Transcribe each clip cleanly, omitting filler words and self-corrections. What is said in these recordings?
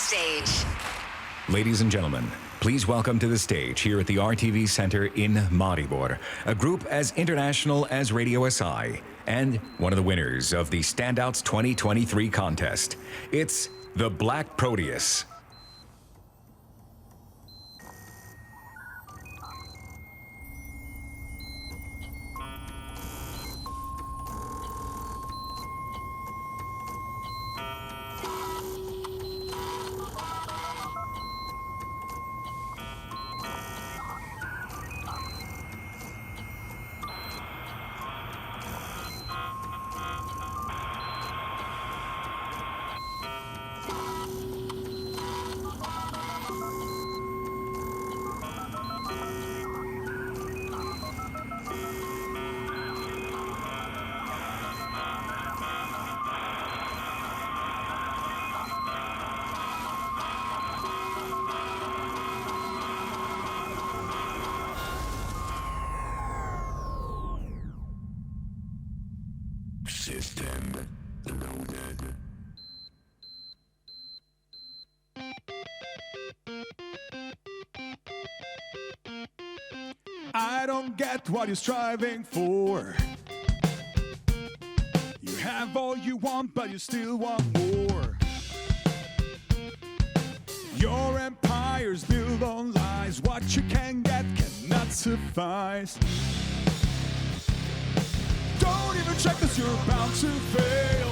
stage. Ladies and gentlemen, please welcome to the stage here at the RTV Center in Maribor, a group as international as Radio SI, and one of the winners of the Standouts 2023 contest. It's the Black Proteus. System loaded. I don't get what you're striving for. You have all you want, but you still want more. Your empire's built on lies. What you can get cannot suffice. Don't even check, 'cause you're bound to fail.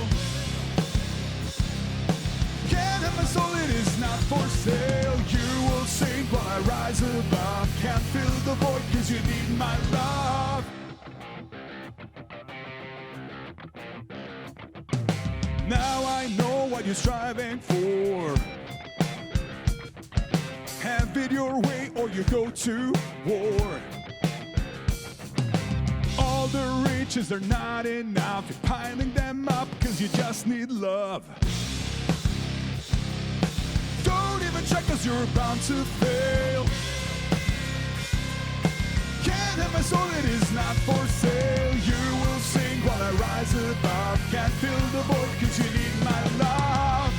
Can't have my soul, it is not for sale. You will sink while I rise above. Can't fill the void 'cause you need my love. Now I know what you're striving for. Have it your way or you go to war. All the riches are not enough. You're piling them up 'cause you just need love. Don't even check, 'cause you're bound to fail. Can't have my soul, it is not for sale. You will sing while I rise above. Can't fill the void 'cause you need my love.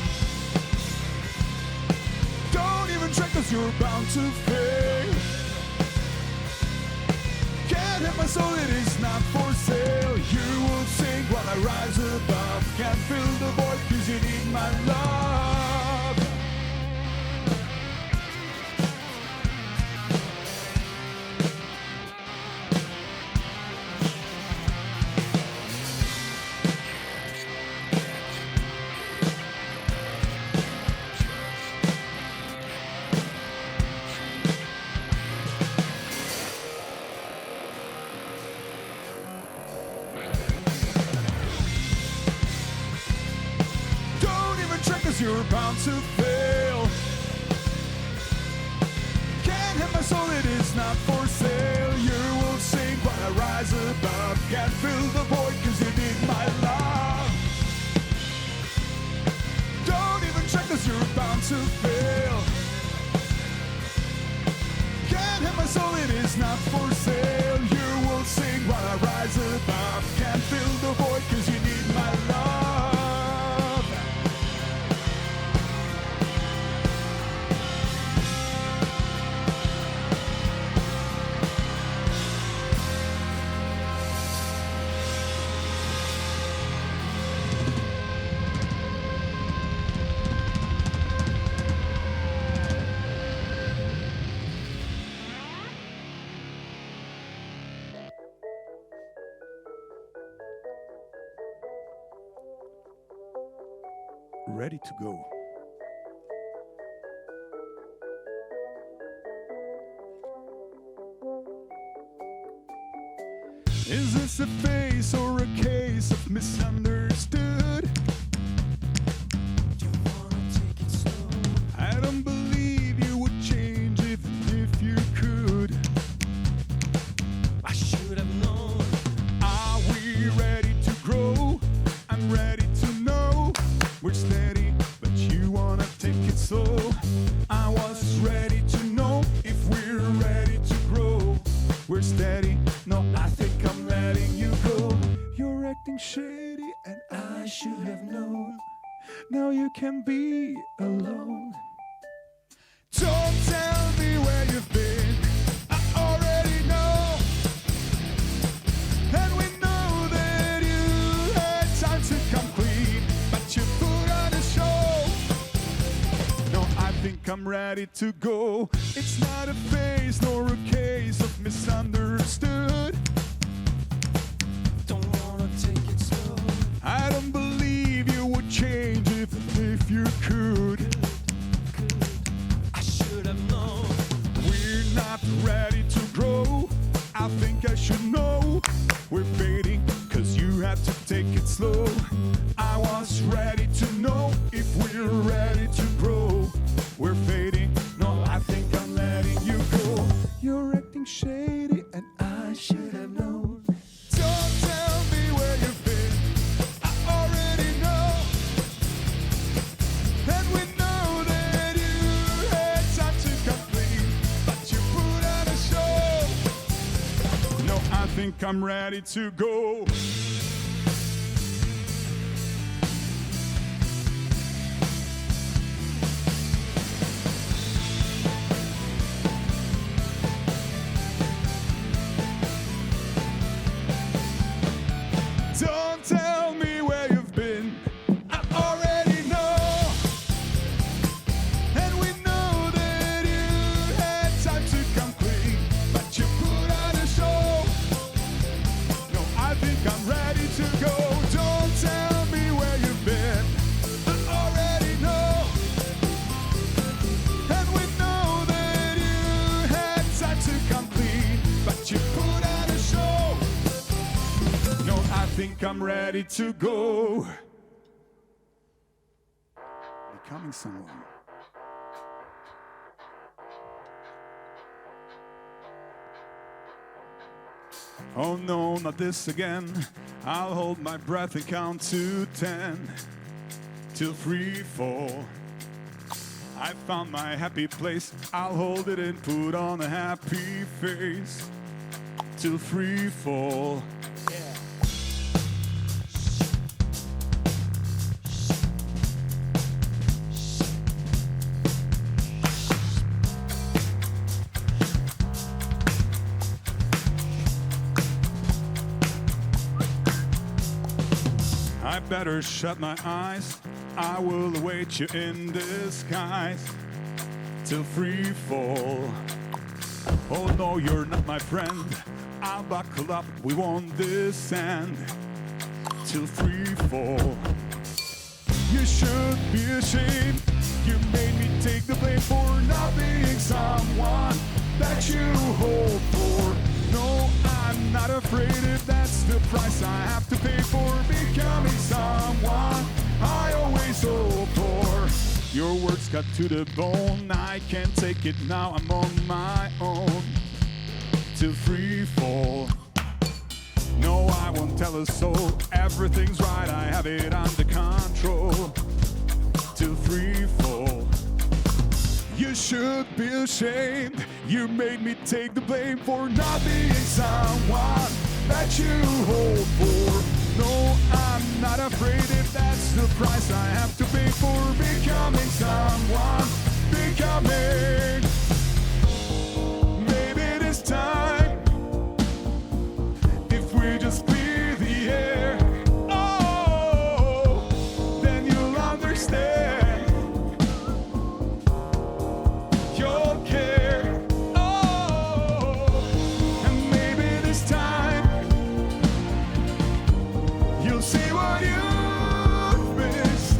Don't even check, 'cause you're bound to fail. Can't have my soul, it is not for sale. You will sing while I rise above. Can't fill the void 'cause you need my love. You're bound to fail. Can't have my soul, it is not for sale. You will sink while I rise above. Can't fill the void 'cause you need my love. Don't even check, 'cause you're bound to fail. Can't have my soul, it is not for sale. You will sink while I rise above. Can't fill the void 'cause you need my love. Ready to go. Is this a face or a case of misunderstood? Do you wanna take it slow? I don't believe you would change even if you could. I should have known. Are we ready to grow? I'm ready to know. We're steady, but you wanna take it slow. I was ready to know if we're ready to grow. We're steady, no, I think I'm letting you go. You're acting shady and I should have known. Now you can be alone. ready to go. It's not a phase nor a case of misunderstood. Don't wanna take it slow. I don't believe you would change if you could. I should have known. We're not ready to grow. I think I should know. We're fading, cause you had to take it slow. I was ready to know if we're ready to grow. We're fading, no, I think I'm letting you go. You're acting shady and I should have known. Don't tell me where you've been, I already know. And we know that you had time to complain, but you put on a show. No, I think I'm ready to go. Don't tell me where you've been, I already know. And we know that you had time to come clean, but you put on a show. No, I think I'm ready to go. Don't tell me where you've been, I already know. And we know that you had time to come clean, but you put on a show. No, I think I'm ready to go. Becoming someone. Oh no, not this again. I'll hold my breath and count to 10 till free fall. I found my happy place. I'll hold it and put on a happy face till free fall. I better shut my eyes. I will await you in disguise till free fall. Oh no, you're not my friend. I'll buckle up, we won't descend till free fall. You should be ashamed. You made me take the blame for not being someone that you hope for. No, I'm not afraid if that's the price I have to pay for becoming someone I always hope for. Your words cut to the bone. I can't take it now, I'm on my own till free fall. No, I won't tell a soul. Everything's right, I have it under control till free fall. You should be ashamed. You made me take the blame for not being someone that you hope for. No, I'm not afraid if that's the price I have to pay for becoming someone. Becoming. Maybe this time, if we just clear the air, oh, then you'll understand. You'll care, oh, and maybe this time you'll see what you've missed,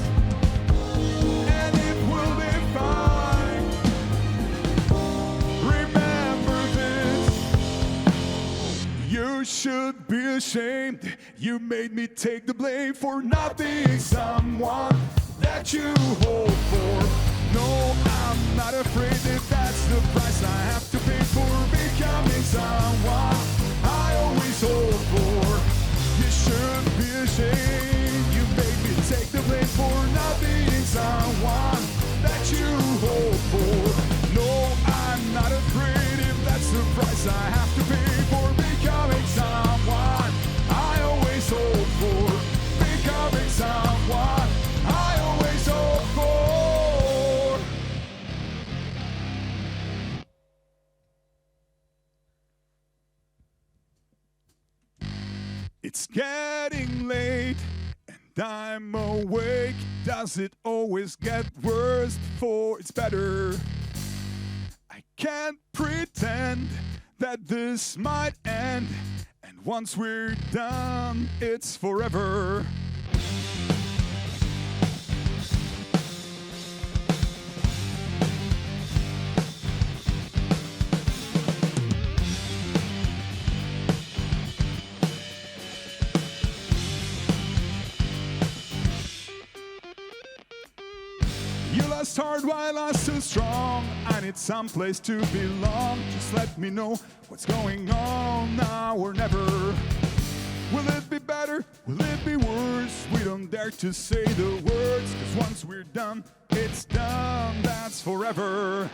and it will be fine. Remember this, you should be ashamed. You made me take the blame for not being someone that you hope for. No, I'm not afraid if that's the price I have to pay for becoming someone I always hope for. You should be ashamed. You made me take the blame for not being someone that you hope for. No, I'm not afraid if that's the price I have to pay for becoming someone I always hope for. Becoming someone I always hope for. It's getting late and I'm awake. Does it always get worse before it's better? can't pretend that this might end. And once we're done, it's forever. You lost hard while I stood strong. I need some place to belong. Just let me know what's going on now or never. Will it be better? Will it be worse? We don't dare to say the words, 'cause once we're done, it's done, that's forever.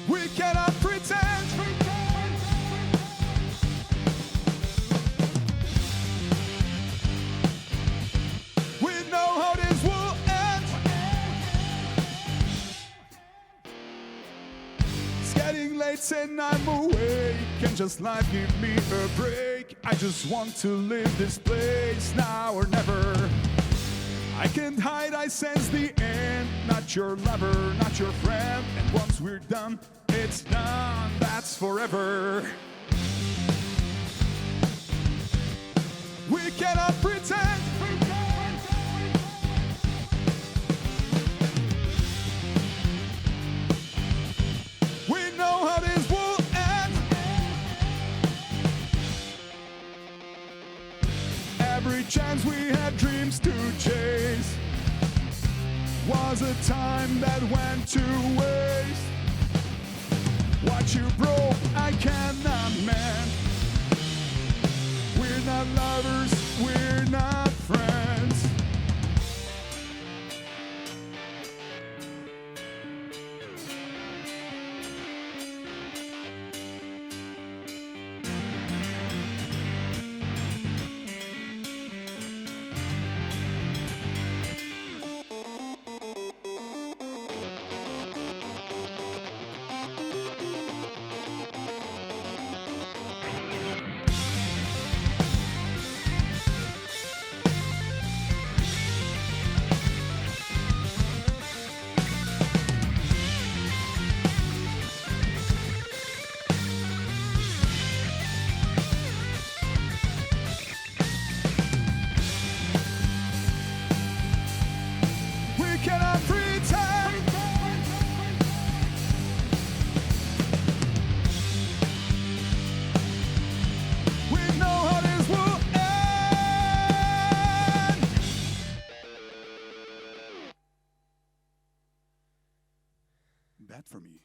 We cannot pretend. We know how this will end. It's getting late and I'm awake. Can just life give me a break? I just want to leave this place now or never. I can't hide, I sense the end. Not your lover, not your friend. And once we're done, it's done, that's forever. We cannot pretend. We know how this will end. Every chance we had dreams to chase was a time that went to waste. What you broke, I cannot mend. We're not lovers, we're not friends. Cannot pretend. We know how this will end. Bad for me.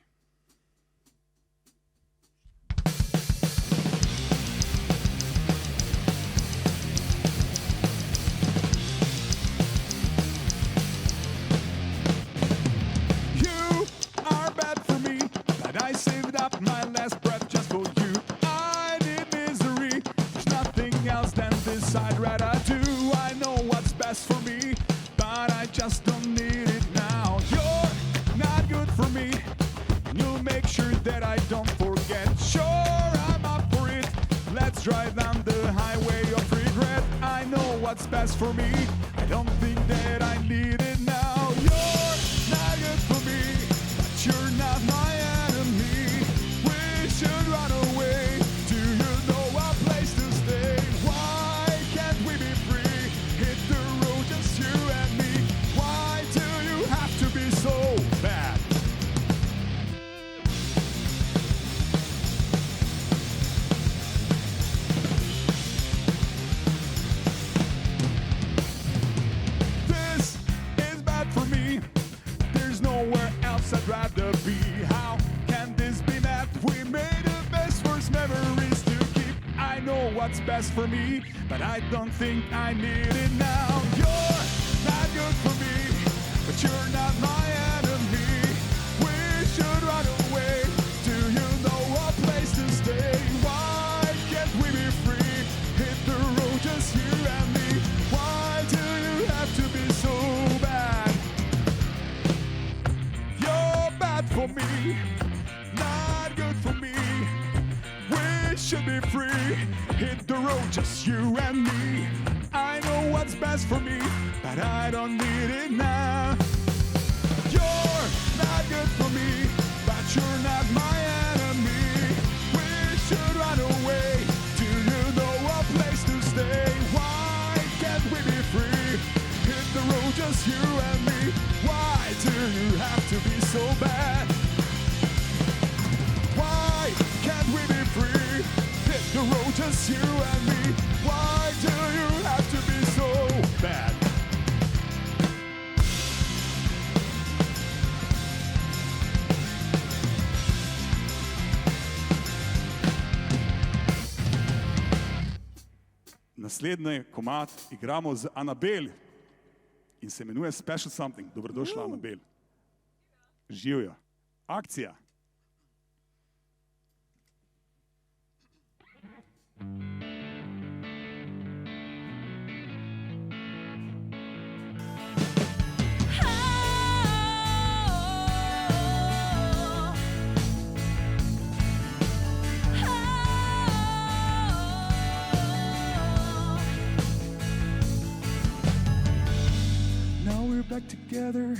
I saved up my last breath just for you. I need misery. There's nothing else than this I'd rather do. I know what's best for me, but I just don't need it now. You're not good for me. You'll make sure that I don't forget. Sure, I'm up for it. Let's drive down the highway of regret. I know what's best for me. I don't think that I need it now. You're not good for me, but you're not my enemy. We should run away. Do you know a place to stay? Why can't we be free? Hit the road, just you and me. Why do you have to be so bad? This is bad for me. There's nowhere else I'd rather be. How can this be that we made the best first memories to keep? I know what's best for me, but I don't think I need it now. You're not good for me, but you're not my enemy. We should run away. Do you know a place to stay? Why can't we be free? Hit the road, just you and me. Why do you have to be so bad? You're bad for me, not good for me. We should be free. Hit the road, just you and me. I know what's best for me, but I don't need it now. You're good for me, but you're not my enemy. We should run away. Do you know a place to stay? Why can't we be free? Hit the road, just you and me. Why do you have to be so bad? Why can't we be free? Hit the road, just you and me. Why do you have to be so bad? Naslednji komad igramo z Anabel in se imenuje Special Something. Dobrodošla, Anabel. Živjo. Akcija. Back together,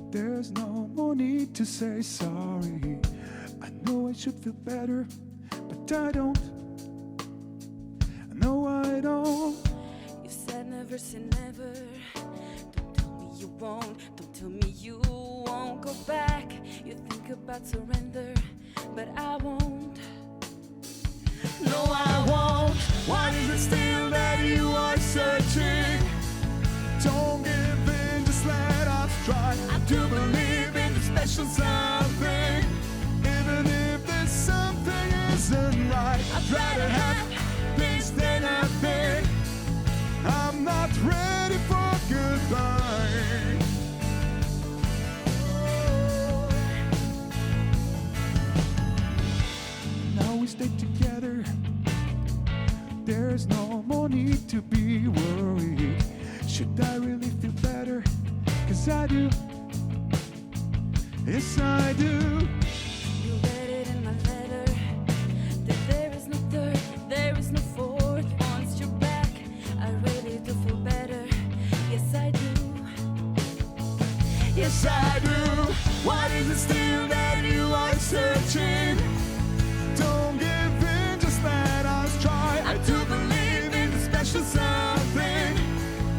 there's no more need to say sorry. I know I should feel better, but I don't. No, I don't. You said never say never. Don't tell me you won't. Don't tell me you won't go back. You think about surrender, but I won't. No, I won't. What is it still that you are searching? Don't give in, just let us try. I do believe in the special something. Even if this something isn't right, I'd rather have this than nothing. I'm not ready for goodbye. Now we stay together. There's no more need to be worried. Should I really feel better? 'Cause I do. Yes, I do. You read it in my letter that there is no third, there is no fourth. Once you're back, I really do feel better. Yes, I do. Yes, I do. What is it still that you are searching? Don't give in, just let us try. I do believe in the special something.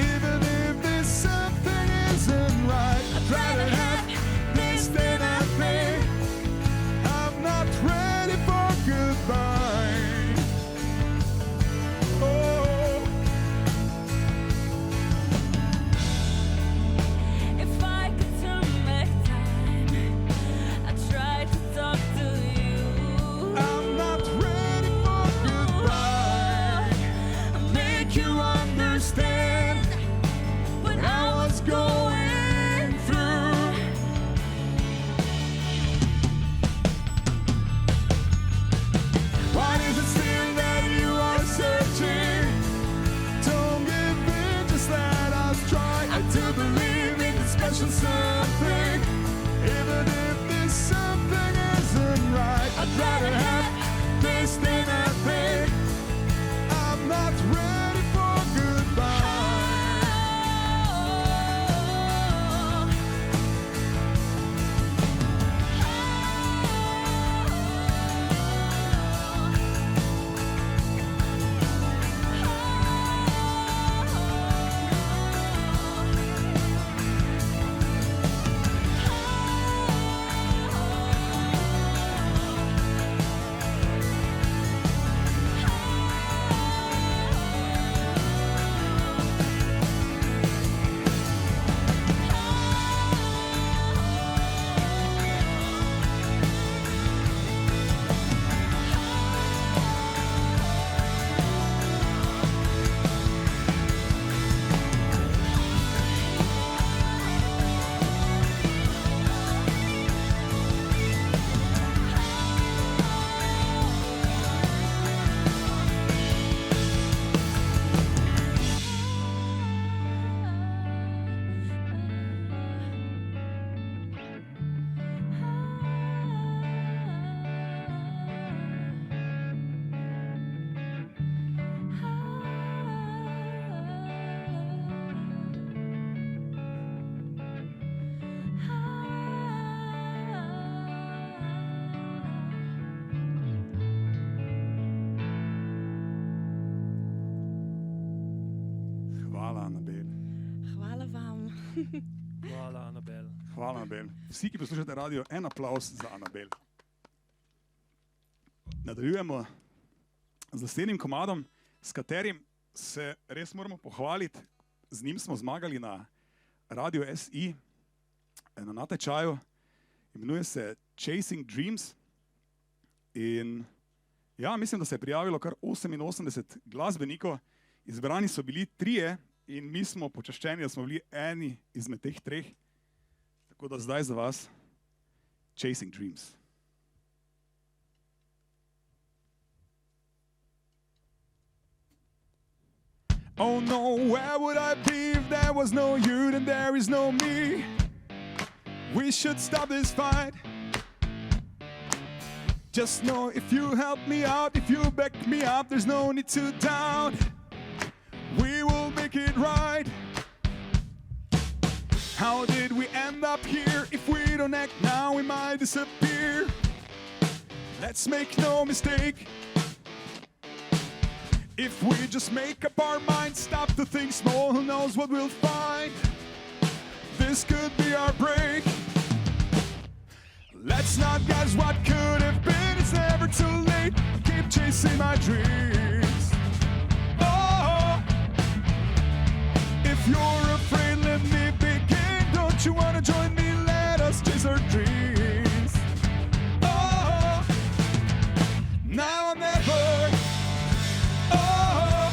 Even if this something isn't right, I'd rather have this than nothing. I'm not ready for goodbye. Oh, If I could turn back time, I'd try to talk to you Hvala, Anabel. Hvala, Anabel. Vsi, ki poslušate radio, en aplaus za Anabel. Nadaljujemo z naslednjim komadom, s katerim se res moramo pohvaliti. Z njim smo zmagali na Radio SI, na natečaju. Imenuje se Chasing Dreams. In ja, mislim, da se je prijavilo kar 88 glasbenikov. Izbrani so bili 3 in mi smo počaščeni, da smo bili eni izmed teh 3. Tako da zdaj za vas Chasing Dreams. Oh no, where would I be if there was no you, then there is no me. We should stop this fight. Just know if you help me out, if you back me up, there's no need to doubt. We will make it right. How did we end up here? If we don't act now, we might disappear. Let's make no mistake. If we just make up our minds, stop to think small, who knows what we'll find. This could be our break. Let's not guess what could have been, it's never too late. Keep chasing my dreams. Oh, if you're afraid, let me begin. Don't you wanna join me? Let us chase our dreams. Oh, now or never. Oh,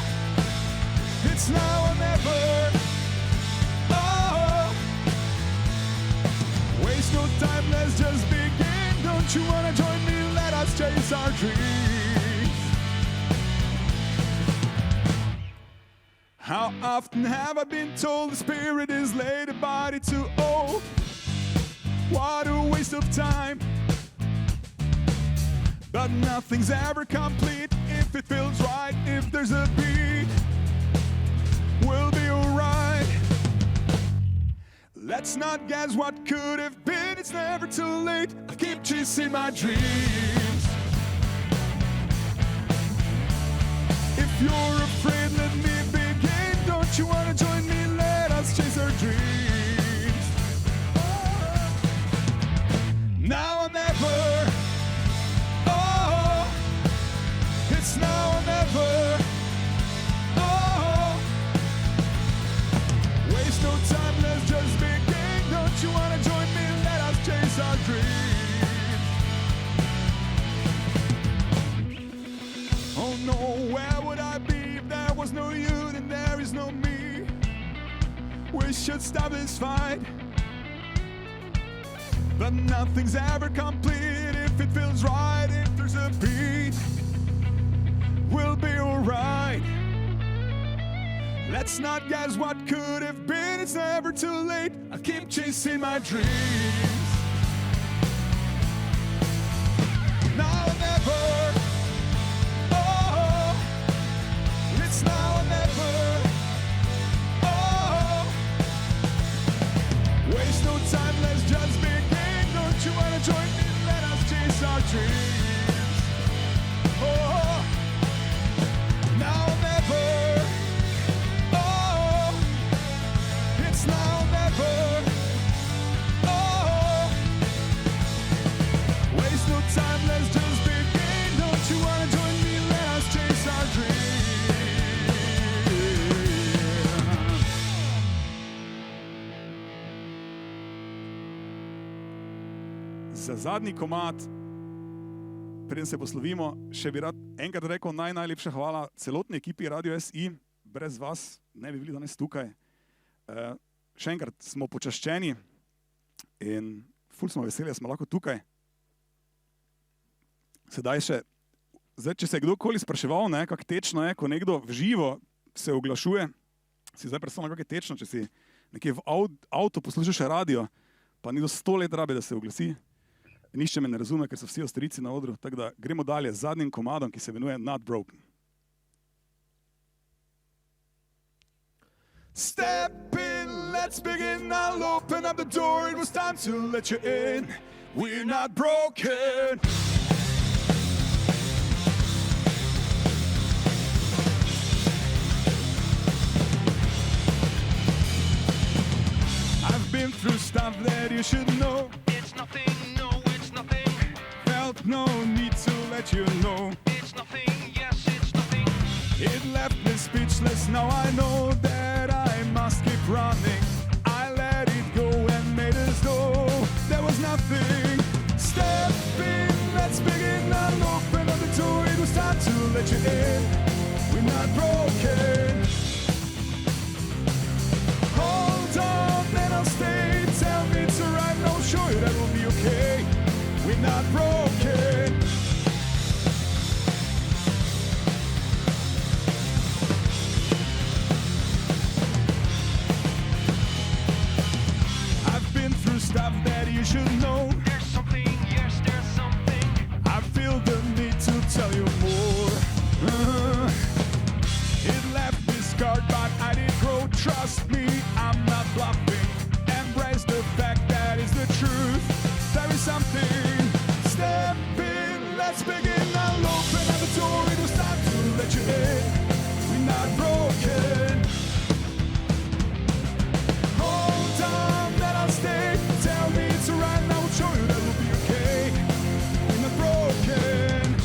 it's now or never. Oh, waste no time, let's just begin. Don't you wanna join me? Let us chase our dreams. How often have I been told the spirit is late, the body too old? What a waste of time. But nothing's ever complete if it feels right. If there's a beat, we'll be alright. Let's not guess what could have been, it's never too late. I keep chasing my dreams. If you're afraid, let me begin. Don't you wanna join me? Let us chase our dreams. Now or never. Oh, it's now or never. Oh, waste no time, let's just begin. Don't you wanna join me? Let us chase our dreams. Oh no, where would I be if there was no you, then there is no me. We should stop this fight. But nothing's ever complete if it feels right. If there's a beat, we'll be alright. Let's not guess what could have been, it's never too late. I keep chasing my dreams. Now or never. Oh, it's now or never. Oh, waste no time, let's just begin. Don't you wanna join me? Let us chase our dreams. Oh, now or never. Oh, it's now or never. Oh, waste no time, let's just begin. Don't you wanna join me? Let us chase our dreams. Za zadnji komad, preden se poslovimo, še bi rad enkrat rekel najlepša hvala celotni ekipi Radio SI. Brez vas ne bi bili danes tukaj. Še enkrat smo počaščeni in ful smo veseli, da smo lahko tukaj. Sedaj še, če se je kdorkoli spraševal, kako tečno je, ko nekdo v živo se oglašuje, si zdaj predstavljam, kako je tečno, če si nekje v avtu poslušaš radio, pa ni do 100 let rabi, da se oglasi. Nišče me ne razume, ker so vsi Avstrijci na odru, tako da gremo dalje z zadnjim komadom, ki se imenuje Not Broken. Step in, let's begin, I'll open up the door, it was time to let you in. We're not broken. you should know. It's nothing, no, it's nothing. Felt no need to let you know. It's nothing, yes, it's nothing. It left me speechless, now I know that I must keep running. I let it go and made as though there was nothing. Step in, let's begin. I'll open up the door, it was time to let you in. We're not broken. Hold on, then I'll stay. Tell me it's alright, I'll show you that will be okay. We're not broken. I've been through stuff that you should know. There's something, yes, there's something. I feel the need to tell you more. It left me scarred, but I did grow. Trust me, I'm not bluffing. Embrace the fact that is the truth. There is something. Step in, let's begin. I'll open up the door. It was time to let you in. We're not broken. Hold on, then I'll stay. Tell me it's alright, and I will show you that will be okay. We're not broken.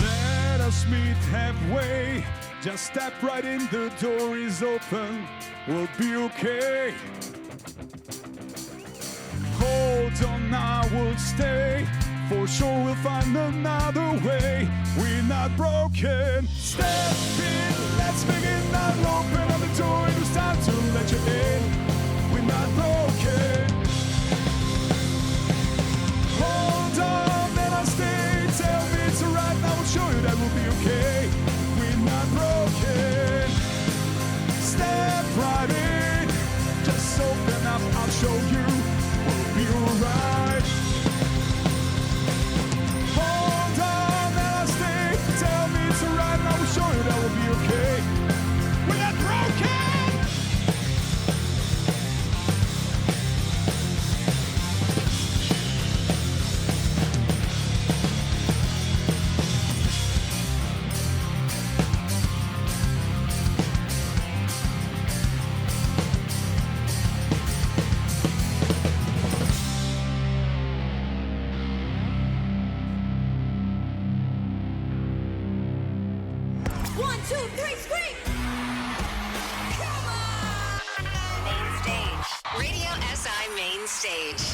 Let us meet halfway. Just step right in, the door is open. We'll be okay. Hold on, I will stay. For sure we'll find another way. We're not broken. Step in, let's begin. I'll open up the door. It was time to let you in. We're not broken. Hold on, then I'll stay. Tell me it's alright, I will show you that we'll be okay. We're not broken. Step right in. Just open up, I'll show you. We'll be alright. Hold on, then I'll stay. Tell me it's alright, I will show you that we'll be okay. We're not broken. One, two, three, scream! Come on! Main stage. Radio SI Main Stage.